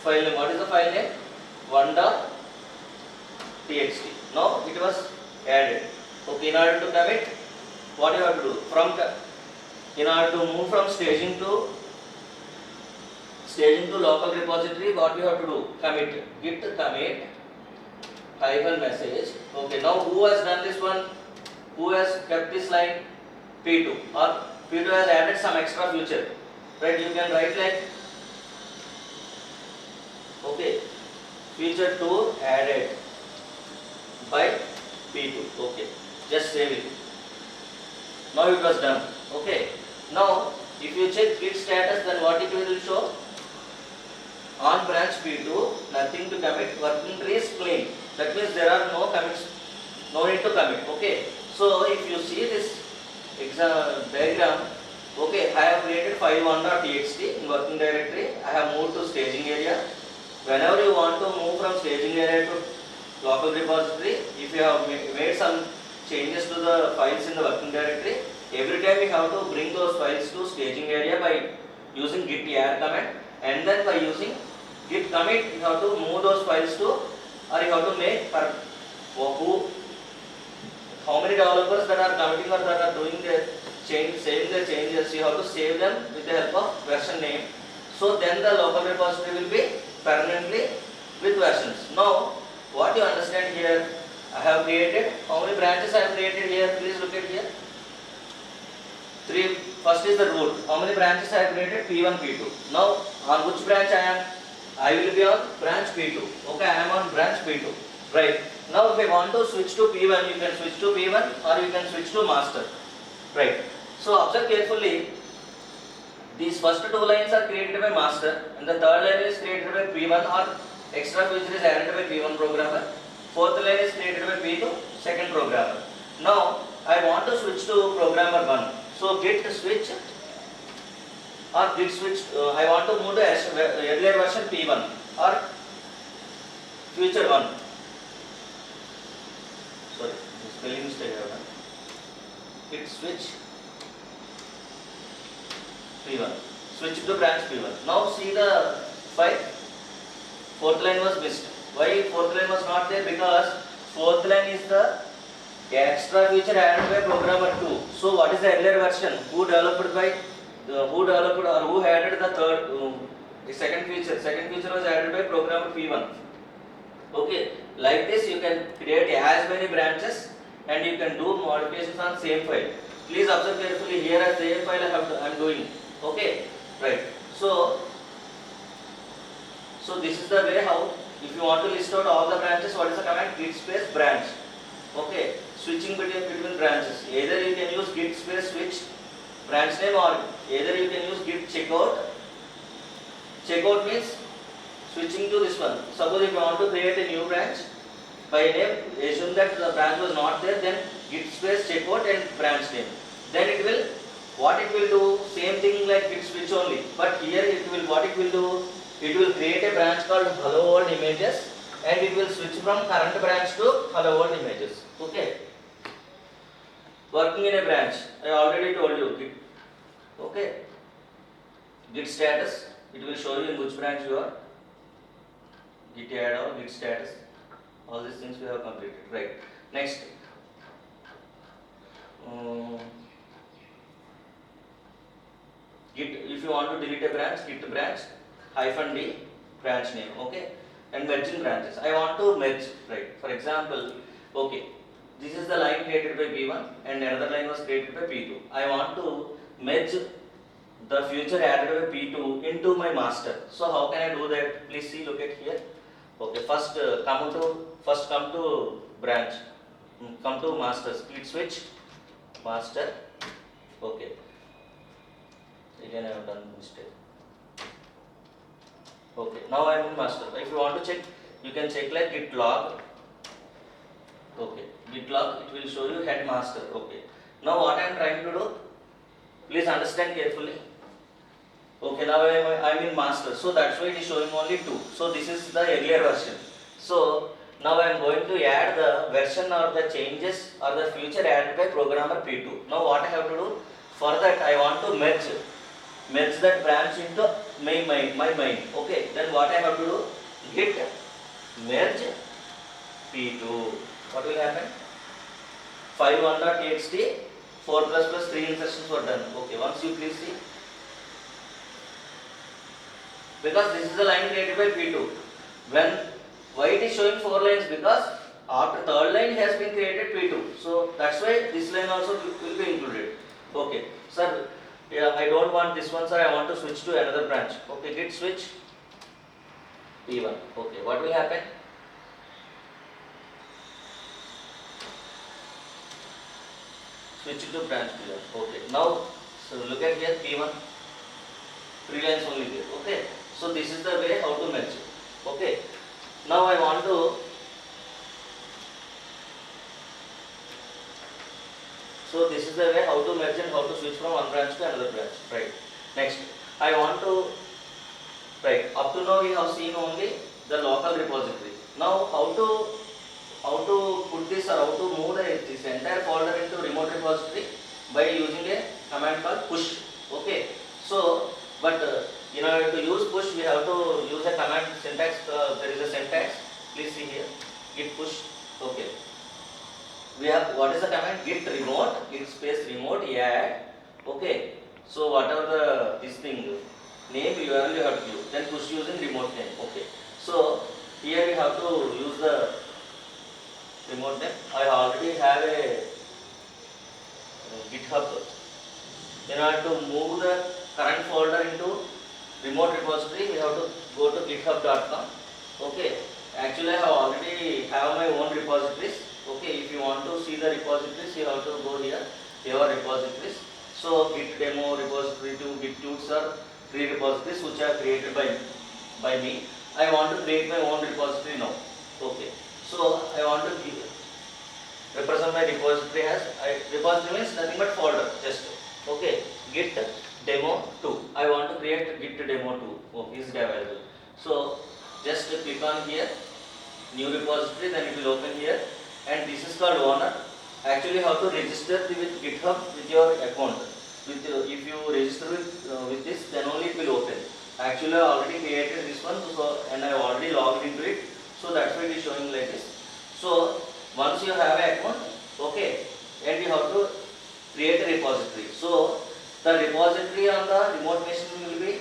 file name. What is the file name? 1.txt. Now it was added. Okay, in order to commit, what you have to do? In order to move from staging to local repository, what you have to do? Commit. Git commit hyphen message. Okay, now who has done this one? Who has kept this line? P2, or P2 has added some extra feature, right? You can write like, okay, feature 2 added by P2. Okay, just save it. Now it was done. Okay, now if you check git status, then what it will show? On branch P2, nothing to commit, working tree is clean. That means there are no commits, no need to commit. Okay, so if you see this diagram, okay, I have created file 1.txt in working directory. I have moved to staging area. Whenever you want to move from staging area to local repository, if you have made some changes to the files in the working directory, every time you have to bring those files to staging area by using git add command, and then by using git commit, you have to move those files to, or you have to make how many developers that are committing or that are doing their change, saving their changes, you have to save them with the help of version name. So then the local repository will be permanently with versions. Now what you understand here, I have created, how many branches I have created here? Please look at here. 3. First is the root. How many branches I have created? P1, P2. Now on which branch I am? I will be on branch P2. Okay, I am on branch P2. Right. Now if I want to switch to P1, you can switch to P1 or you can switch to master. Right. So observe carefully. These first 2 lines are created by master and the third line is created by P1 or extra feature is added by P1 programmer. Fourth line is created by P2, second programmer. Now I want to switch to programmer 1. So git switch or git switch, I want to move to earlier version P1 or future 1. Sorry, spelling mistake. Git switch P1. Switch to branch P1. Now see the file. Fourth line was missed. Why fourth line was not there? Because fourth line is the extra feature added by programmer 2. So what is the earlier version? Who developed or who added the second feature? Second feature was added by programmer P1. Okay, like this you can create as many branches and you can do modifications on same file. Please observe carefully here as same file I am doing. Okay, right. So this is the way how, if you want to list out all the branches, what is the command? Git space branch. Okay, switching between branches. Either you can use git space switch branch name or either you can use git checkout. Checkout means switching to this one. Suppose if you want to create a new branch by name, assume that the branch was not there, then git space checkout and branch name. Then it will, what it will do, same thing like git switch only. But here it will, what it will do, it will create a branch called hello world images and it will switch from current branch to hello world images. Okay. Working in a branch, I already told you. Git. Okay. Git status, it will show you in which branch you are. Git add or git status. All these things we have completed. Right. Next. Git, if you want to delete a branch, git branch -d branch name. Okay. And merging branches. I want to merge. Right. For example, okay. This is the line created by P1 and another line was created by P2. I want to merge the feature added by P2 into my master. So how can I do that? Please see, look at here. Okay, first come to branch, come to master, split switch, master. Okay. Again I have done mistake. Okay, now I am in master. If you want to check, you can check like git log. Okay, git log, it will show you head master. Okay. Now what I am trying to do, please understand carefully. Okay, now I am in master, so that's why it is showing only 2. So this is the earlier version. So now I am going to add the version or the changes or the feature added by programmer P2. Now what I have to do? For that I want to merge that branch into my main. Okay, then what I have to do? Git merge p2. What will happen? File 1.txt 4 plus 3 instructions were done. Okay, once you please see, because this is the line created by p2. When why it is showing 4 lines? Because after third line has been created p2. So that's why this line also will be included. Okay, sir. Yeah, I don't want this one, sir. I want to switch to another branch. Okay, git switch p1. Okay, what will happen? Switch to branch p1. Okay, now so look at here p1. 3 lines only there. Okay, so this is the way how to merge. Okay, now I want to. So this is the way how to merge and how to switch from one branch to another branch. Right. Next, I want to. Right. Up to now we have seen only the local repository. Now how to put this or how to move this entire folder into remote repository by using a command called push. Okay. So, but in order to use push, we have to use a command syntax. There is a syntax. Please see here. Git push. Okay. We have what is the command? Git remote, git space remote add. Okay. So whatever the this thing name URL you have to use. Then push using remote name. Okay. So here we have to use the remote name. I already have a GitHub. In order to move the current folder into remote repository, we have to go to github.com. Okay. Actually, I have already have my own repositories. Okay. If you want to see the repositories, you have to go here. Here are repositories. So git demo repository to git tools are 3 repositories which are created by me. I want to create my own repository now. Okay. So I want to represent my repository as repository means nothing but folder. Just okay. Git demo 2. I want to create git demo 2. Okay, is it available? So just click on here, new repository. Then it will open here, and this is called owner. Actually, you have to register with GitHub with your account. If you register with this, then only it will open. Actually, I already created this one, so and I already logged into it. So that's why it is showing like this. So once you have an account, okay, and you have to create a repository. So the repository on the remote machine will be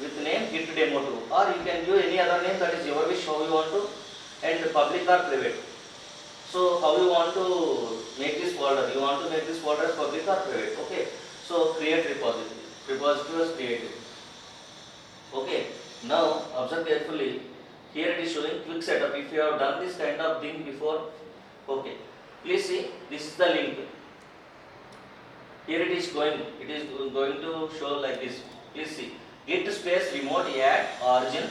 with name git demo 2, or you can give any other name, that is your wish, how you want to, and public or private. So how you want to make this folder? You want to make this folder as public or private? Okay. So create repository. Repository was created. Okay. Now observe carefully. Here it is showing quick setup. If you have done this kind of thing before, okay. Please see. This is the link. Here it is going. It is going to show like this. Please see. Git space remote add origin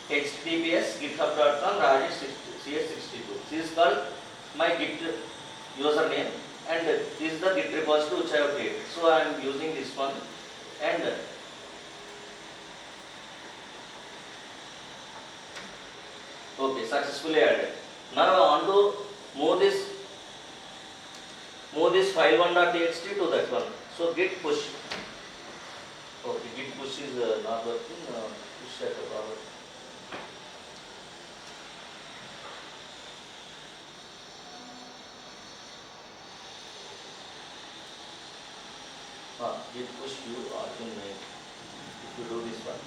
https github.com Rajesh CS62. This is called my Git username, and this is the Git repository which I have created. So I am using this one, and okay, successfully added. Now I want to move this file 1.txt to that one. So git push. Okay, git push is not working. Push setup over. Git push view origin name. If you do this one.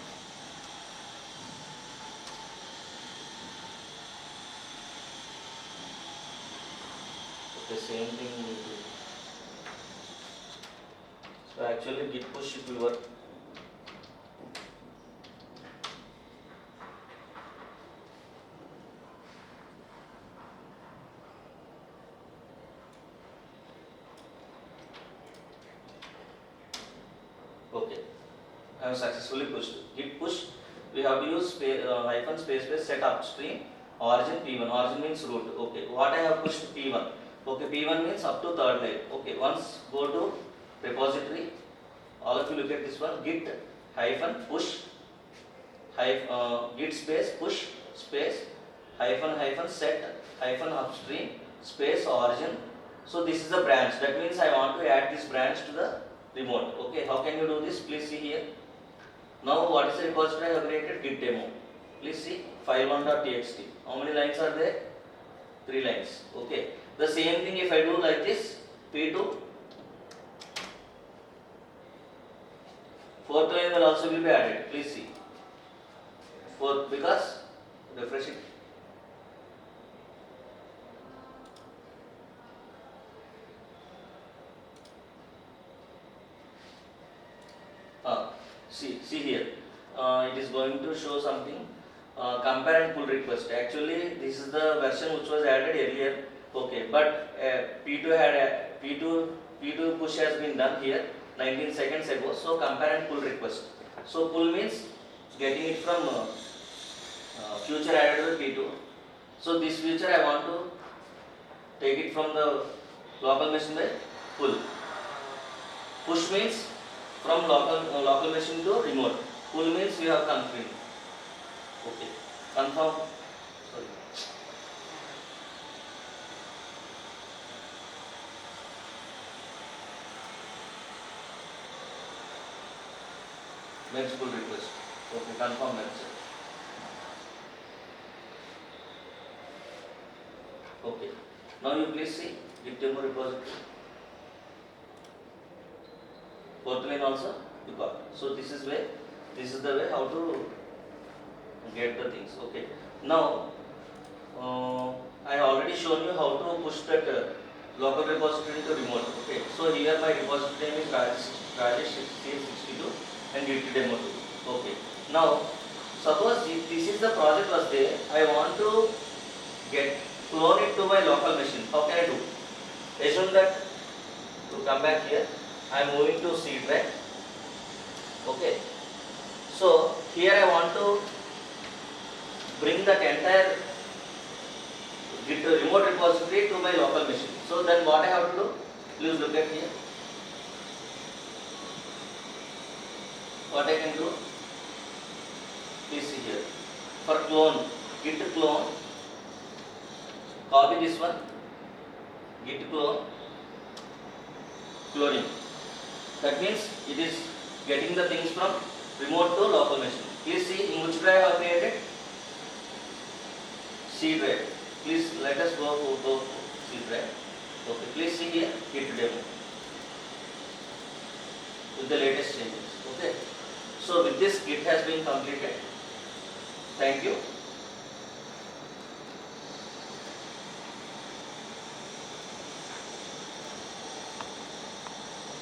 Okay, same thing we do. So actually git push it will work. Okay, I have successfully pushed. Git push, we have to use hyphen space set upstream origin p1. Origin means root. Okay, what I have pushed p1. Okay, p1 means up to third line. Okay, once go to repository. All of you look at this one. Git hyphen push git space push space hyphen set hyphen upstream space origin. So this is a branch. That means I want to add this branch to the remote. Okay, how can you do this? Please see here. Now what is the repository I have created? Git demo. Please see file1.txt. How many lines are there? 3 lines. Okay. The same thing if I do like this, P2, fourth line will also be added. Please see. Fourth, because refresh it. See here. It is going to show something. Compare and pull request. Actually, this is the version which was added earlier. Okay, but P2 push has been done here 19 seconds ago. So compare and pull request. So pull means getting it from future added with P2. So this future I want to take it from the local machine by pull. Push means from local machine to remote. Pull means you have confirmed. Okay. Confirm. Sorry. Merge pull request. Okay. Confirm merge. Okay. Now you please see Git demo repository. Fourth line also you got. So this is the way how to get the things. Okay. Now I already shown you how to push that local repository to remote. Okay. So here my repository name is Rajesh Sir 62 and Git demo 2. Okay. Now suppose this is the project was there. I want to clone it to my local machine. How can I do? Assume that to come back here, I am moving to C drive. Okay. So here I want to bring that entire Git remote repository to my local machine. So then what I have to do? Please look at here. What I can do? Please see here. For clone, Git clone. Copy this one. Git clone. Cloning. That means it is getting the things from remote to local machine. Please see in which drive I have created? C drive. Please let us go to C drive. Okay, please see here Git demo with the latest changes. Okay. So with this Git has been completed. Thank you.